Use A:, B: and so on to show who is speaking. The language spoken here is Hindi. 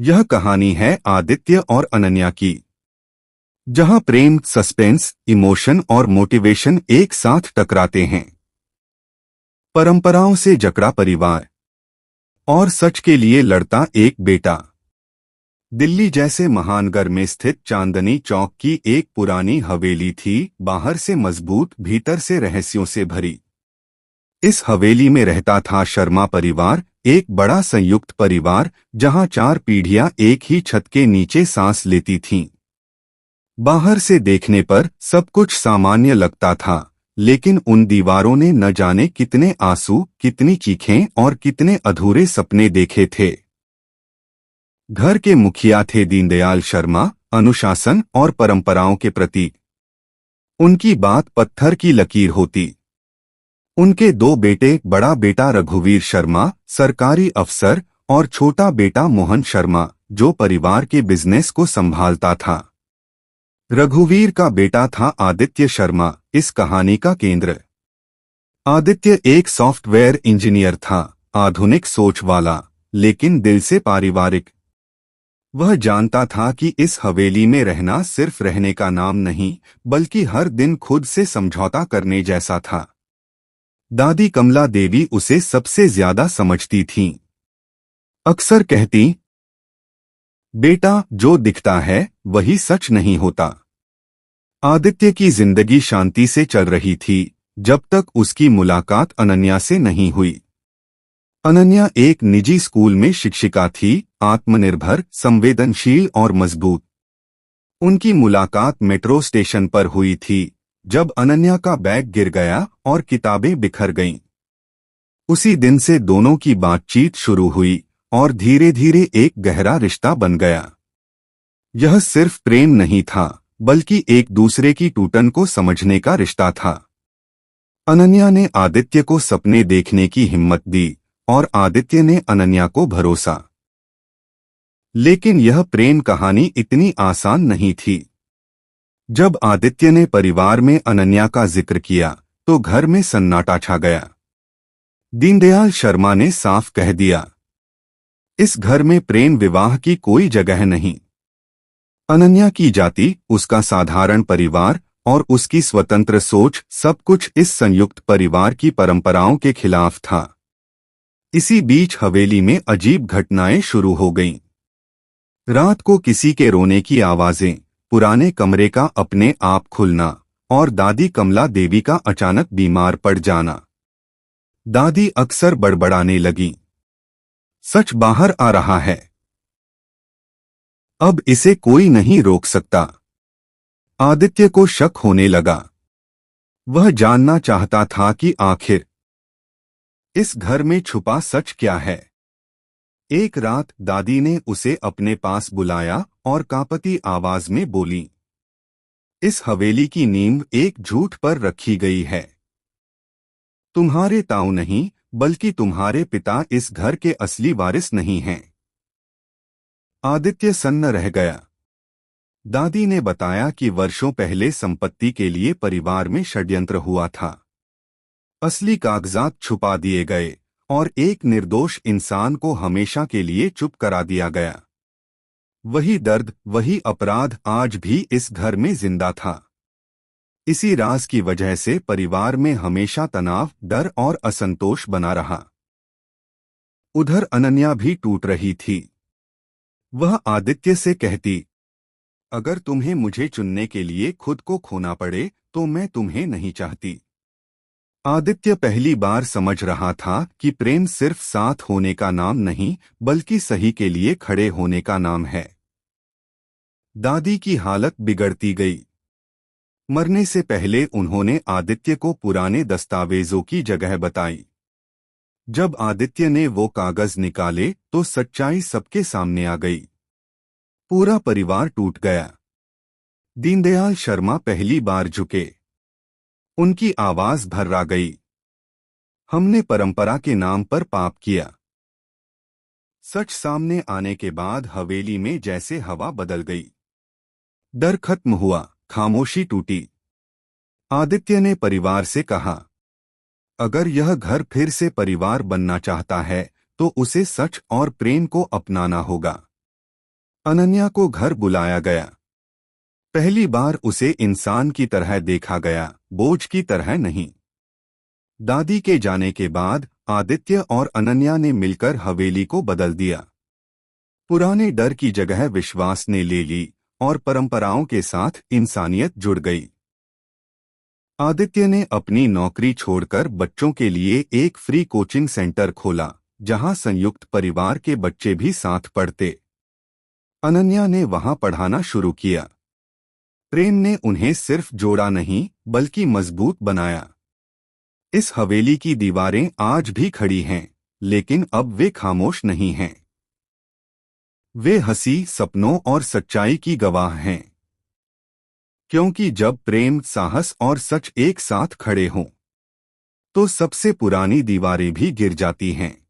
A: यह कहानी है आदित्य और अनन्या की, जहां प्रेम, सस्पेंस, इमोशन और मोटिवेशन एक साथ टकराते हैं। परंपराओं से जकड़ा परिवार और सच के लिए लड़ता एक बेटा। दिल्ली जैसे महानगर में स्थित चांदनी चौक की एक पुरानी हवेली थी, बाहर से मजबूत, भीतर से रहस्यों से भरी। इस हवेली में रहता था शर्मा परिवार, एक बड़ा संयुक्त परिवार जहां 4 पीढ़ियां एक ही छत के नीचे सांस लेती थीं। बाहर से देखने पर सब कुछ सामान्य लगता था, लेकिन उन दीवारों ने न जाने कितने आंसू, कितनी चीखें और कितने अधूरे सपने देखे थे। घर के मुखिया थे दीनदयाल शर्मा, अनुशासन और परंपराओं के प्रतीक। उनकी बात पत्थर की लकीर होती। उनके 2 बेटे, बड़ा बेटा रघुवीर शर्मा, सरकारी अफसर, और छोटा बेटा मोहन शर्मा, जो परिवार के बिजनेस को संभालता था। रघुवीर का बेटा था आदित्य शर्मा, इस कहानी का केंद्र। आदित्य एक सॉफ्टवेयर इंजीनियर था, आधुनिक सोच वाला, लेकिन दिल से पारिवारिक। वह जानता था कि इस हवेली में रहना सिर्फ रहने का नाम नहीं, बल्कि हर दिन खुद से समझौता करने जैसा था। दादी कमला देवी उसे सबसे ज्यादा समझती थीं। अक्सर कहती, बेटा, जो दिखता है वही सच नहीं होता। आदित्य की जिंदगी शांति से चल रही थी, जब तक उसकी मुलाकात अनन्या से नहीं हुई। अनन्या एक निजी स्कूल में शिक्षिका थी, आत्मनिर्भर, संवेदनशील और मजबूत। उनकी मुलाकात मेट्रो स्टेशन पर हुई थी, जब अनन्या का बैग गिर गया और किताबें बिखर गईं। उसी दिन से दोनों की बातचीत शुरू हुई और धीरे धीरे एक गहरा रिश्ता बन गया। यह सिर्फ प्रेम नहीं था, बल्कि एक दूसरे की टूटन को समझने का रिश्ता था। अनन्या ने आदित्य को सपने देखने की हिम्मत दी और आदित्य ने अनन्या को भरोसा। लेकिन यह प्रेम कहानी इतनी आसान नहीं थी। जब आदित्य ने परिवार में अनन्या का जिक्र किया, तो घर में सन्नाटा छा गया। दीनदयाल शर्मा ने साफ कह दिया, इस घर में प्रेम विवाह की कोई जगह नहीं। अनन्या की जाति, उसका साधारण परिवार और उसकी स्वतंत्र सोच, सब कुछ इस संयुक्त परिवार की परंपराओं के खिलाफ था। इसी बीच हवेली में अजीब घटनाएं शुरू हो गईं। रात को किसी के रोने की आवाजें, पुराने कमरे का अपने आप खुलना और दादी कमला देवी का अचानक बीमार पड़ जाना। दादी अक्सर बड़बड़ाने लगीं, सच बाहर आ रहा है, अब इसे कोई नहीं रोक सकता। आदित्य को शक होने लगा। वह जानना चाहता था कि आखिर इस घर में छुपा सच क्या है। एक रात दादी ने उसे अपने पास बुलाया और कांपती आवाज में बोली, इस हवेली की नींव एक झूठ पर रखी गई है। तुम्हारे ताऊ नहीं, बल्कि तुम्हारे पिता इस घर के असली वारिस नहीं हैं। आदित्य सन्न रह गया। दादी ने बताया कि वर्षों पहले संपत्ति के लिए परिवार में षड्यंत्र हुआ था। असली कागजात छुपा दिए गए और एक निर्दोष इंसान को हमेशा के लिए चुप करा दिया गया। वही दर्द, वही अपराध आज भी इस घर में जिंदा था। इसी राज की वजह से परिवार में हमेशा तनाव, डर और असंतोष बना रहा। उधर अनन्या भी टूट रही थी। वह आदित्य से कहती, अगर तुम्हें मुझे चुनने के लिए खुद को खोना पड़े, तो मैं तुम्हें नहीं चाहती। आदित्य पहली बार समझ रहा था कि प्रेम सिर्फ साथ होने का नाम नहीं, बल्कि सही के लिए खड़े होने का नाम है। दादी की हालत बिगड़ती गई। मरने से पहले उन्होंने आदित्य को पुराने दस्तावेजों की जगह बताई। जब आदित्य ने वो कागज निकाले, तो सच्चाई सबके सामने आ गई। पूरा परिवार टूट गया। दीनदयाल शर्मा पहली बार झुके। उनकी आवाज भर्रा गई, हमने परंपरा के नाम पर पाप किया। सच सामने आने के बाद हवेली में जैसे हवा बदल गई। डर खत्म हुआ, खामोशी टूटी। आदित्य ने परिवार से कहा, अगर यह घर फिर से परिवार बनना चाहता है, तो उसे सच और प्रेम को अपनाना होगा। अनन्या को घर बुलाया गया। पहली बार उसे इंसान की तरह देखा गया, बोझ की तरह नहीं। दादी के जाने के बाद आदित्य और अनन्या ने मिलकर हवेली को बदल दिया। पुराने डर की जगह विश्वास ने ले ली और परंपराओं के साथ इंसानियत जुड़ गई। आदित्य ने अपनी नौकरी छोड़कर बच्चों के लिए एक फ्री कोचिंग सेंटर खोला, जहां संयुक्त परिवार के बच्चे भी साथ पढ़ते। अनन्या ने वहां पढ़ाना शुरू किया। प्रेम ने उन्हें सिर्फ जोड़ा नहीं, बल्कि मजबूत बनाया। इस हवेली की दीवारें आज भी खड़ी हैं, लेकिन अब वे खामोश नहीं हैं। वे हंसी, सपनों और सच्चाई की गवाह हैं। क्योंकि जब प्रेम, साहस और सच एक साथ खड़े हों, तो सबसे पुरानी दीवारें भी गिर जाती हैं।